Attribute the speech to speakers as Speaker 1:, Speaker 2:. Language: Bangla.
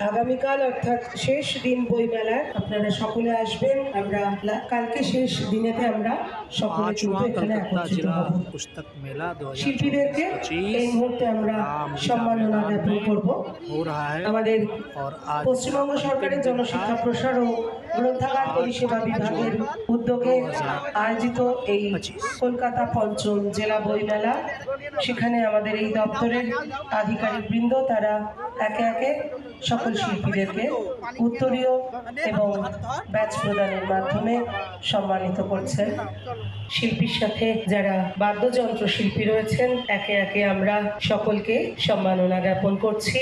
Speaker 1: আগামীকাল অর্থাৎ শেষ দিন বইমেলায় আপনারা সকলে আসবেন। আমরা কালকে শেষ দিনেতে আমরা সকলে কিন্তু এখানে একত্রিত হব।
Speaker 2: पुस्तक मेला
Speaker 1: শিল্পীদেরকে এই মুহূর্তে আমরা সম্মাননা জ্ঞাপন করব।
Speaker 2: हो रहा है
Speaker 1: আমাদের
Speaker 2: और आज
Speaker 1: পশ্চিমবঙ্গ সরকারের জনশিক্ষা প্রসার ও গ্রন্থাগার পরিষেবা বিভাগের উদ্যোগে আয়োজিত এই কলকাতা পঞ্চম জেলা বইমেলা, সেখানে আমাদের এই দপ্তরের আধিকারিক বৃন্দ তারা একে একে সকল শিল্পীদেরকে উত্তরীয় এবং ব্যাচ প্রদানের মাধ্যমে সম্মানিত করছেন। শিল্পীর সাথে যারা বাদ্যযন্ত্র শিল্পী রয়েছেন একে একে আমরা সকলকে সম্মাননা জ্ঞাপন করছি।